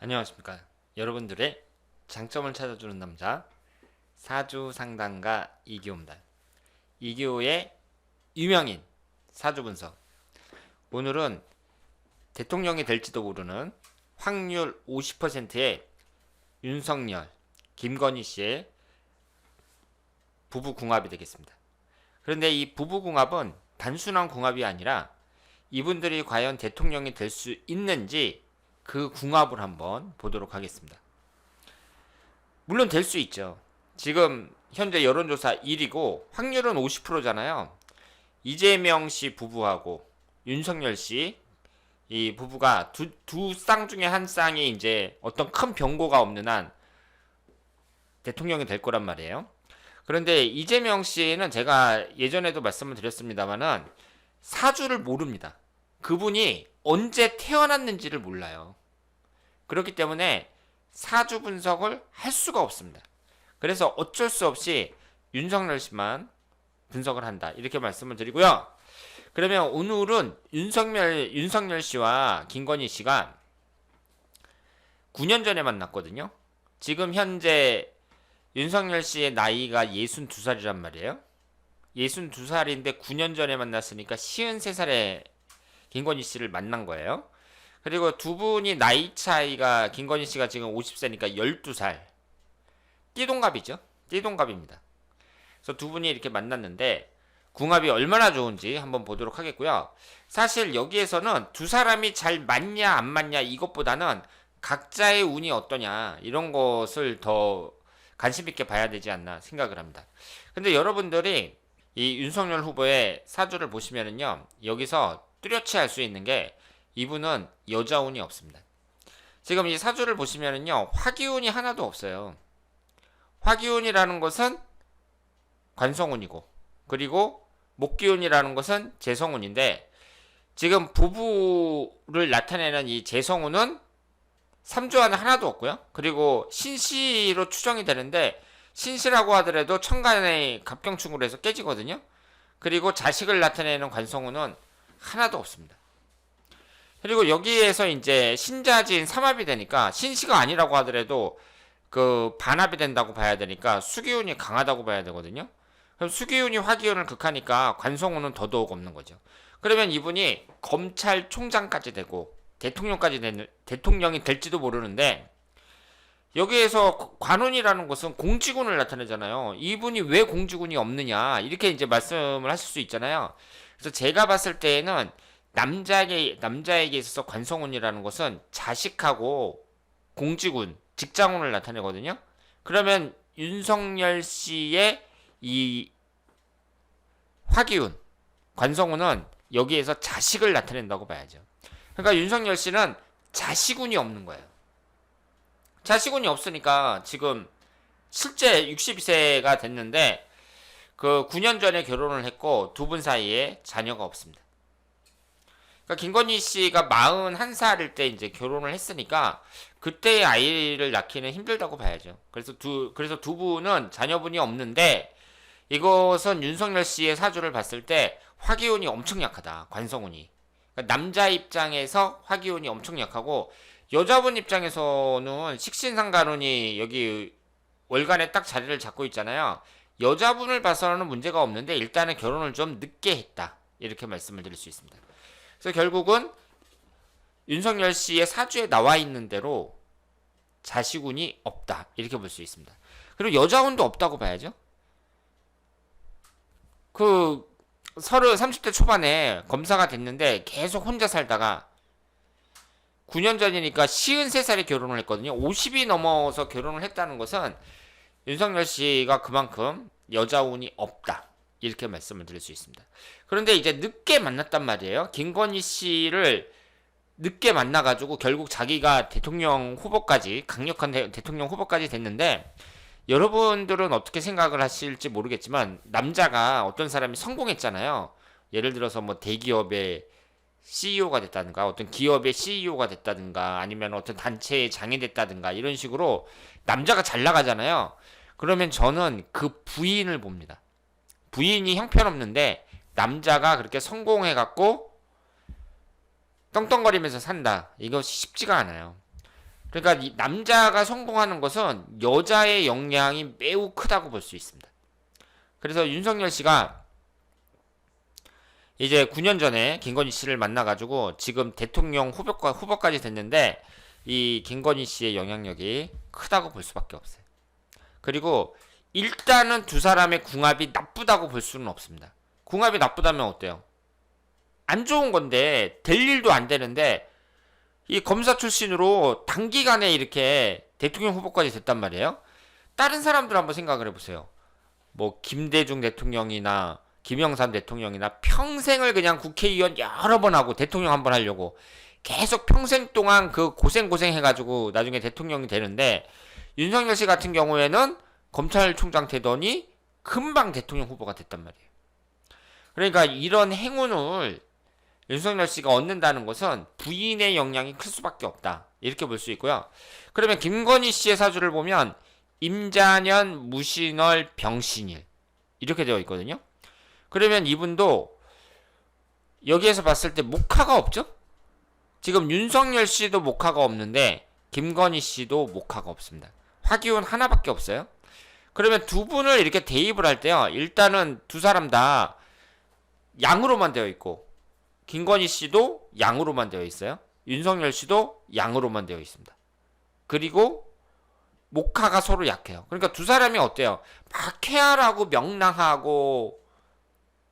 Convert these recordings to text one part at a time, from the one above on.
안녕하십니까. 여러분들의 장점을 찾아주는 남자 사주 상담가 이기호입니다. 이기호의 유명인 사주 분석. 오늘은 대통령이 될지도 모르는 확률 50%의 윤석열, 김건희 씨의 부부 궁합이 되겠습니다. 그런데 이 부부 궁합은 단순한 궁합이 아니라 이분들이 과연 대통령이 될 수 있는지 그 궁합을 한번 보도록 하겠습니다. 물론 될 수 있죠. 지금 현재 여론조사 1위고 확률은 50%잖아요. 이재명 씨 부부하고 윤석열 씨 이 부부가 두 쌍 중에 한 쌍이 이제 어떤 큰 변고가 없는 한 대통령이 될 거란 말이에요. 그런데 이재명 씨는 제가 예전에도 말씀을 드렸습니다만은 사주를 모릅니다. 그분이 언제 태어났는지를 몰라요. 그렇기 때문에 사주 분석을 할 수가 없습니다. 그래서 어쩔 수 없이 윤석열 씨만 분석을 한다. 이렇게 말씀을 드리고요. 그러면 오늘은 윤석열 씨와 김건희 씨가 9년 전에 만났거든요. 지금 현재 윤석열 씨의 나이가 62살이란 말이에요. 62살인데 9년 전에 만났으니까 53살에 김건희 씨를 만난 거예요. 그리고 두 분이 나이 차이가 김건희 씨가 지금 50세니까 12살. 띠동갑이죠. 띠동갑입니다. 그래서 두 분이 이렇게 만났는데 궁합이 얼마나 좋은지 한번 보도록 하겠고요. 사실 여기에서는 두 사람이 잘 맞냐 안 맞냐 이것보다는 각자의 운이 어떠냐 이런 것을 더 관심 있게 봐야 되지 않나 생각을 합니다. 근데 여러분들이 이 윤석열 후보의 사주를 보시면은요. 여기서 뚜렷이 알 수 있는 게 이분은 여자 운이 없습니다. 지금 이 사주를 보시면은요. 화기운이 하나도 없어요. 화기운이라는 것은 관성운이고 그리고 목기운이라는 것은 재성운인데 지금 부부를 나타내는 이 재성운은 삼조화는 하나도 없고요. 그리고 신시로 추정이 되는데 신시라고 하더라도 천간의 갑경충으로 해서 깨지거든요. 그리고 자식을 나타내는 관성운은 하나도 없습니다. 그리고 여기에서 이제 신자진 삼합이 되니까 신시가 아니라고 하더라도 그 반합이 된다고 봐야 되니까 수기운이 강하다고 봐야 되거든요. 그럼 수기운이 화기운을 극하니까 관성운은 더더욱 없는 거죠. 그러면 이분이 검찰총장까지 되고 대통령이 될지도 모르는데 여기에서 관운이라는 것은 공직운을 나타내잖아요. 이분이 왜 공직운이 없느냐 이렇게 이제 말씀을 하실 수 있잖아요. 그래서 제가 봤을 때에는 남자에게 있어서 관성운이라는 것은 자식하고 공직운, 직장운을 나타내거든요. 그러면 윤석열 씨의 이 화기운, 관성운은 여기에서 자식을 나타낸다고 봐야죠. 그러니까 윤석열 씨는 자식운이 없는 거예요. 자식운이 없으니까 지금 실제 62세가 됐는데 그 9년 전에 결혼을 했고 두 분 사이에 자녀가 없습니다. 그러니까 김건희 씨가 41살일 때 이제 결혼을 했으니까 그때의 아이를 낳기는 힘들다고 봐야죠. 그래서 두 분은 자녀분이 없는데 이것은 윤석열 씨의 사주를 봤을 때 화기운이 엄청 약하다. 관성운이. 그러니까 남자 입장에서 화기운이 엄청 약하고 여자분 입장에서는 식신상간운이 여기 월간에 딱 자리를 잡고 있잖아요. 여자분을 봐서는 문제가 없는데 일단은 결혼을 좀 늦게 했다. 이렇게 말씀을 드릴 수 있습니다. 그래서 결국은 윤석열 씨의 사주에 나와 있는 대로 자식운이 없다. 이렇게 볼 수 있습니다. 그리고 여자운도 없다고 봐야죠. 그 30대 초반에 검사가 됐는데 계속 혼자 살다가 9년 전이니까 53살에 결혼을 했거든요. 50이 넘어서 결혼을 했다는 것은 윤석열 씨가 그만큼 여자운이 없다. 이렇게 말씀을 드릴 수 있습니다. 그런데 이제 늦게 만났단 말이에요. 김건희 씨를 늦게 만나가지고 결국 자기가 대통령 후보까지, 강력한 대통령 후보까지 됐는데 여러분들은 어떻게 생각을 하실지 모르겠지만 남자가 어떤 사람이 성공했잖아요. 예를 들어서 뭐 대기업의 CEO가 됐다든가 어떤 기업의 CEO가 됐다든가 아니면 어떤 단체의 장이 됐다든가 이런 식으로 남자가 잘 나가잖아요. 그러면 저는 그 부인을 봅니다. 부인이 형편없는데 남자가 그렇게 성공해갖고 떵떵거리면서 산다. 이거 쉽지가 않아요. 그러니까 이 남자가 성공하는 것은 여자의 영향이 매우 크다고 볼 수 있습니다. 그래서 윤석열 씨가 이제 9년 전에 김건희 씨를 만나가지고 지금 대통령 후보까지 됐는데 이 김건희 씨의 영향력이 크다고 볼 수밖에 없어요. 그리고 일단은 두 사람의 궁합이 나쁘다고 볼 수는 없습니다. 궁합이 나쁘다면 어때요? 안 좋은 건데 될 일도 안 되는데 이 검사 출신으로 단기간에 이렇게 대통령 후보까지 됐단 말이에요. 다른 사람들 한번 생각을 해보세요. 뭐 김대중 대통령이나 김영삼 대통령이나 평생을 그냥 국회의원 여러 번 하고 대통령 한 번 하려고 계속 평생 동안 그 고생 해가지고 나중에 대통령이 되는데 윤석열 씨 같은 경우에는 검찰총장 되더니 금방 대통령 후보가 됐단 말이에요. 그러니까 이런 행운을 윤석열 씨가 얻는다는 것은 부인의 영향이 클 수밖에 없다. 이렇게 볼 수 있고요. 그러면 김건희 씨의 사주를 보면 임자년, 무신월, 병신일 이렇게 되어 있거든요. 그러면 이분도 여기에서 봤을 때 목화가 없죠? 지금 윤석열 씨도 목화가 없는데 김건희 씨도 목화가 없습니다. 화기운 하나밖에 없어요. 그러면 두 분을 이렇게 대입을 할 때요. 일단은 두 사람 다 양으로만 되어 있고 김건희 씨도 양으로만 되어 있어요. 윤석열 씨도 양으로만 되어 있습니다. 그리고 목화가 서로 약해요. 그러니까 두 사람이 어때요? 막 쾌활하고 명랑하고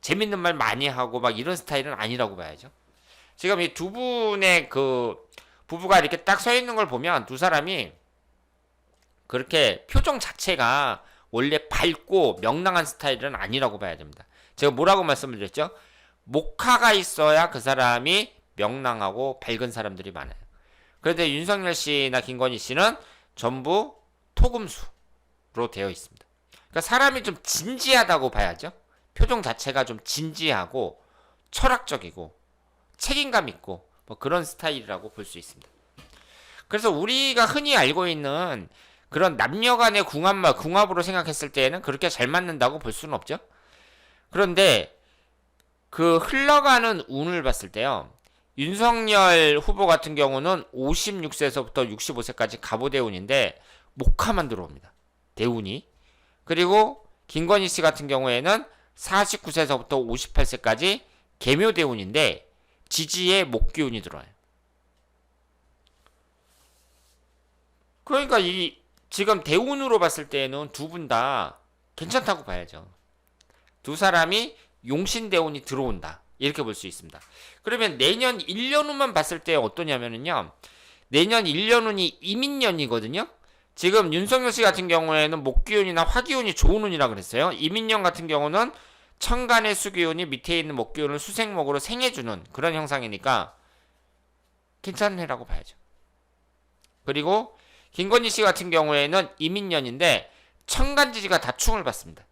재밌는 말 많이 하고 막 이런 스타일은 아니라고 봐야죠. 지금 이 두 분의 그 부부가 이렇게 딱 서 있는 걸 보면 두 사람이 그렇게 표정 자체가 원래 밝고 명랑한 스타일은 아니라고 봐야 됩니다. 제가 뭐라고 말씀을 드렸죠? 목화가 있어야 그 사람이 명랑하고 밝은 사람들이 많아요. 그런데 윤석열 씨나 김건희 씨는 전부 토금수로 되어 있습니다. 그러니까 사람이 좀 진지하다고 봐야죠. 표정 자체가 좀 진지하고 철학적이고 책임감 있고 뭐 그런 스타일이라고 볼 수 있습니다. 그래서 우리가 흔히 알고 있는 그런 남녀 간의 궁합으로 생각했을 때에는 그렇게 잘 맞는다고 볼 수는 없죠. 그런데 그 흘러가는 운을 봤을 때요. 윤석열 후보 같은 경우는 56세에서부터 65세까지 갑오대운인데 목화만 들어옵니다. 대운이. 그리고 김건희 씨 같은 경우에는 49세에서부터 58세까지 계묘대운인데 지지에 목기운이 들어와요. 그러니까 이 지금 대운으로 봤을 때는 두 분 다 괜찮다고 봐야죠. 두 사람이 용신대운이 들어온다. 이렇게 볼 수 있습니다. 그러면 내년 1년 후만 봤을 때 어떠냐면요. 내년 1년 후니 이민년이거든요. 지금 윤석열 씨 같은 경우에는 목기운이나 화기운이 좋은 운이라 그랬어요. 이민년 같은 경우는 천간의 수기운이 밑에 있는 목기운을 수생목으로 생해주는 그런 형상이니까 괜찮은 해라고 봐야죠. 그리고 김건희 씨 같은 경우에는 이민년인데 천간지지가 다 충을 받습니다.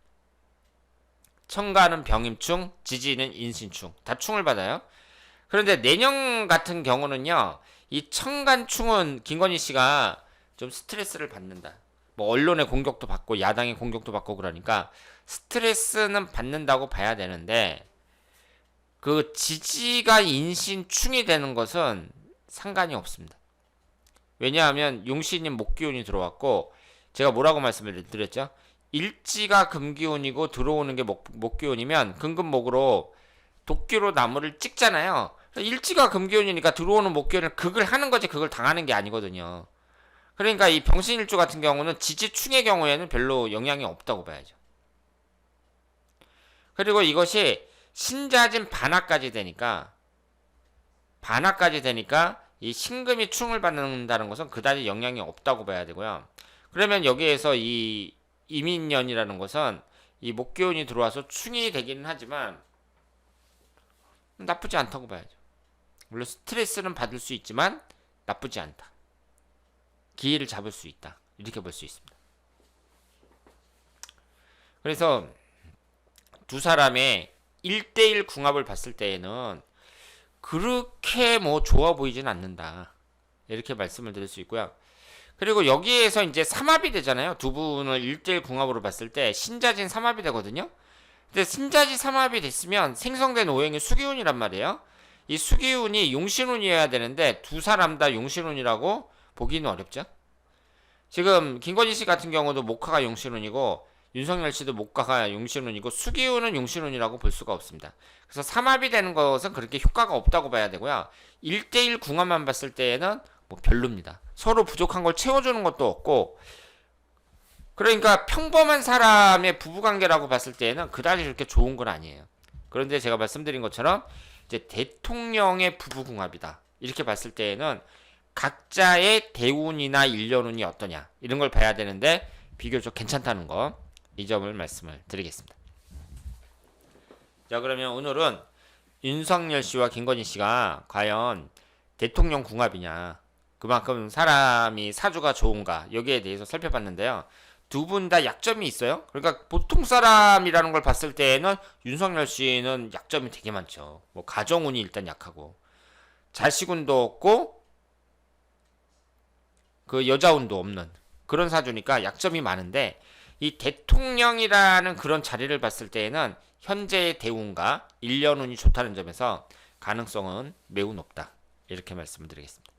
천간은 병임충, 지지는 인신충. 다 충을 받아요. 그런데 내년 같은 경우는요. 이 천간충은 김건희 씨가 좀 스트레스를 받는다. 뭐 언론의 공격도 받고 야당의 공격도 받고 그러니까 스트레스는 받는다고 봐야 되는데 그 지지가 인신충이 되는 것은 상관이 없습니다. 왜냐하면 용신인 목기운이 들어왔고 제가 뭐라고 말씀을 드렸죠? 일지가 금기운이고 들어오는 게 목기운이면 금금목으로 도끼로 나무를 찍잖아요. 일지가 금기운이니까 들어오는 목기운을 극을 하는 거지 극을 당하는 게 아니거든요. 그러니까 이 병신일주 같은 경우는 지지충의 경우에는 별로 영향이 없다고 봐야죠. 그리고 이것이 신자진 반화까지 되니까 이 신금이 충을 받는다는 것은 그다지 영향이 없다고 봐야 되고요. 그러면 여기에서 이 이민년이라는 것은 이 목기운이 들어와서 충이 되기는 하지만 나쁘지 않다고 봐야죠. 물론 스트레스는 받을 수 있지만 나쁘지 않다. 기회를 잡을 수 있다. 이렇게 볼 수 있습니다. 그래서 두 사람의 1대1 궁합을 봤을 때에는 그렇게 뭐 좋아 보이진 않는다. 이렇게 말씀을 드릴 수 있고요. 그리고 여기에서 이제 삼합이 되잖아요. 두 분을 1대1 궁합으로 봤을 때 신자진 삼합이 되거든요. 근데 신자진 삼합이 됐으면 생성된 오행이 수기운이란 말이에요. 이 수기운이 용신운이어야 되는데 두 사람 다 용신운이라고 보기는 어렵죠. 지금 김건희 씨 같은 경우도 목화가 용신운이고 윤석열 씨도 목화가 용신운이고 수기운은 용신운이라고 볼 수가 없습니다. 그래서 삼합이 되는 것은 그렇게 효과가 없다고 봐야 되고요. 1대1 궁합만 봤을 때에는 뭐 별로입니다. 서로 부족한 걸 채워주는 것도 없고, 그러니까 평범한 사람의 부부관계라고 봤을 때에는 그다지 그렇게 좋은 건 아니에요. 그런데 제가 말씀드린 것처럼 이제 대통령의 부부궁합이다 이렇게 봤을 때에는 각자의 대운이나 일년운이 어떠냐 이런 걸 봐야 되는데 비교적 괜찮다는 거, 이 점을 말씀을 드리겠습니다. 자, 그러면 오늘은 윤석열 씨와 김건희 씨가 과연 대통령 궁합이냐, 그만큼 사람이 사주가 좋은가, 여기에 대해서 살펴봤는데요. 두 분 다 약점이 있어요. 그러니까 보통 사람이라는 걸 봤을 때에는 윤석열 씨는 약점이 되게 많죠. 뭐 가정운이 일단 약하고 자식운도 없고 그 여자운도 없는 그런 사주니까 약점이 많은데, 이 대통령이라는 그런 자리를 봤을 때에는 현재의 대운과 일년운이 좋다는 점에서 가능성은 매우 높다 이렇게 말씀을 드리겠습니다.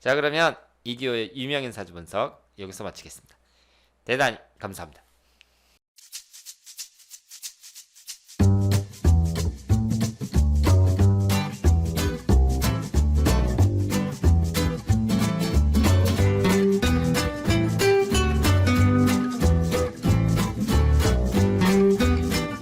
자, 그러면 이기호의 유명인 사주 분석 여기서 마치겠습니다. 대단히 감사합니다.